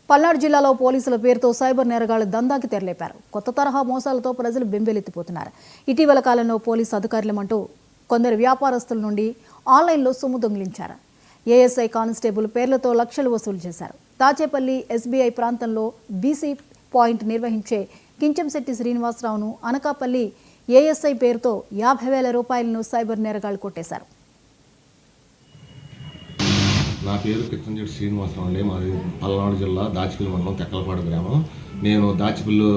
పల్నాడు జిల్లాలో పోలీసుల పేరుతో సైబర్ నేరగాళ్లు దందాకి తెరలేపారు. కొత్త తరహా మోసాలతో ప్రజలు బెంబేలెత్తిపోతున్నారు. ఇటీవల కాలంలో పోలీసు అధికారులమంటూ కొందరు వ్యాపారస్తుల నుండి ఆన్లైన్లో సొమ్ము దొంగిలించారు. ఏఎస్ఐ కానిస్టేబుల్ పేర్లతో లక్షలు వసూలు చేశారు. తాచేపల్లి ఎస్బీఐ ప్రాంతంలో బీసీ పాయింట్ నిర్వహించే కించంశెట్టి శ్రీనివాసరావును అనకాపల్లి ఏఎస్ఐ పేరుతో 50,000 రూపాయలను సైబర్ నేరగాళ్లు కొట్టేశారు. నా పేరు కించంశెట్టి శ్రీనివాసరావు అండి. మాది పల్నాడు జిల్లా దాచిపల్లి మండలం తెక్కలపాడు గ్రామం. నేను దాచిపల్లి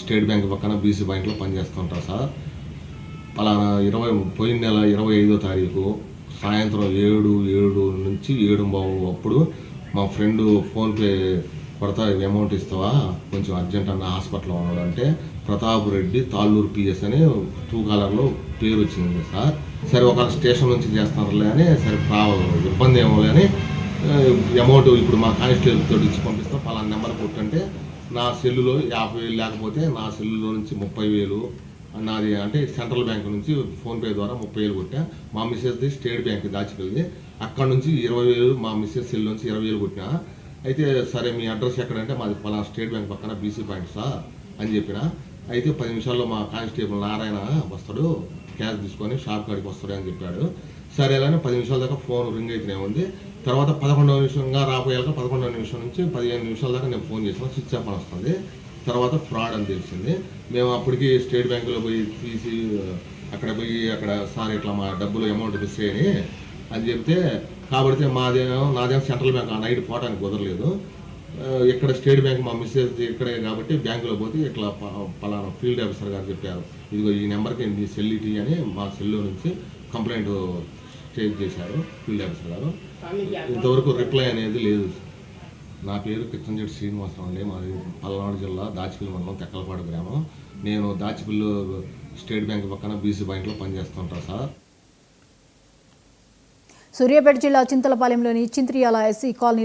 స్టేట్ బ్యాంక్ పక్కన బీసీ బ్యాంక్లో పనిచేస్తుంటాను సార్. పలానా పోయిన నెల 25వ తారీఖు సాయంత్రం 7 నుంచి 7:15 అప్పుడు మా ఫ్రెండ్ ఫోన్పే కొడతా అమౌంట్ ఇస్తావా, కొంచెం అర్జెంట్ అన్న హాస్పిటల్లో ఉన్నాడంటే ప్రతాప్ రెడ్డి తాళ్ళూరు పిఎస్ అని ట్రూ కాలర్లో పేరు వచ్చింది సార్. సరే ఒక స్టేషన్ నుంచి చేస్తున్నారులే అని, సరే ఇబ్బంది ఏమో అని అమౌంట్ ఇప్పుడు మా కానిస్టేబుల్ తోటి ఇచ్చి పంపిస్తాం, పలానా నెంబర్ కొట్టంటే నా సెల్లులో 50,000 లేకపోతే నా సెల్లులో నుంచి 30,000 నాది అంటే సెంట్రల్ బ్యాంక్ నుంచి ఫోన్పే ద్వారా 30,000 కొట్టా. మా మిస్సెస్ది స్టేట్ బ్యాంక్ దాచిపల్లి, అక్కడ నుంచి 20,000 మా మిస్సెస్ సెల్ నుంచి 20,000 కొట్టినా. అయితే సరే మీ అడ్రస్ ఎక్కడంటే మాది పలానా స్టేట్ బ్యాంక్ పక్కన బీసీ పాయింట్ సార్ అని చెప్పిన. అయితే 10 నిమిషాల్లో మా కానిస్టేబుల్ నారాయణ వస్తాడు, క్యాష్ తీసుకొని షాప్ కాడికి వస్తాడు అని చెప్పాడు. సరే అని 10 నిమిషాల దాకా ఫోన్ రింగ్ అయితేనే ఉంది. తర్వాత 11వ నిమిషంగా రాపోయాక 11వ నిమిషం నుంచి 15 నిమిషాల దాకా నేను ఫోన్ చేసిన, స్విచ్ ఆఫ్ అని వస్తుంది. తర్వాత ఫ్రాడ్ అని తెలిసింది. మేము అప్పటికి స్టేట్ బ్యాంకులో పోయి తీసి అక్కడ సార్ ఇట్లా మా డబ్బులు అమౌంట్ మిస్ అయ్యి అని చెప్తే, కాబట్టి నాదేమో సెంట్రల్ బ్యాంక్ ఆ నైట్ పోవడానికి కుదరలేదు. ఇక్కడ స్టేట్ బ్యాంక్ మా మిస్సెస్ ఇక్కడే కాబట్టి బ్యాంకులో పోతే ఇట్లా పలానా ఫీల్డ్ ఆఫీసర్ గారు చెప్పారు, ఇదిగో ఈ నెంబర్కి మీ సెల్ ఇటీ అని మా సెల్లో నుంచి కంప్లైంట్ స్టేజ్ చేశారు ఫీల్డ్ ఆఫీసర్ గారు. ఇంతవరకు రిప్లై అనేది లేదు. నా పేరు కించంశెట్టి శ్రీనివాసరావు అండి. మాది పల్నాడు జిల్లా దాచిపల్లి మండలం తెక్కలపాడు గ్రామం. నేను దాచిపల్లి స్టేట్ బ్యాంక్ పక్కన బీసీ బ్యాంక్లో పనిచేస్తుంటాను సార్. సూర్యాపేట జిల్లా చింతలపాలెంలోని చింత్రియాల ఎస్సీ కాలనీ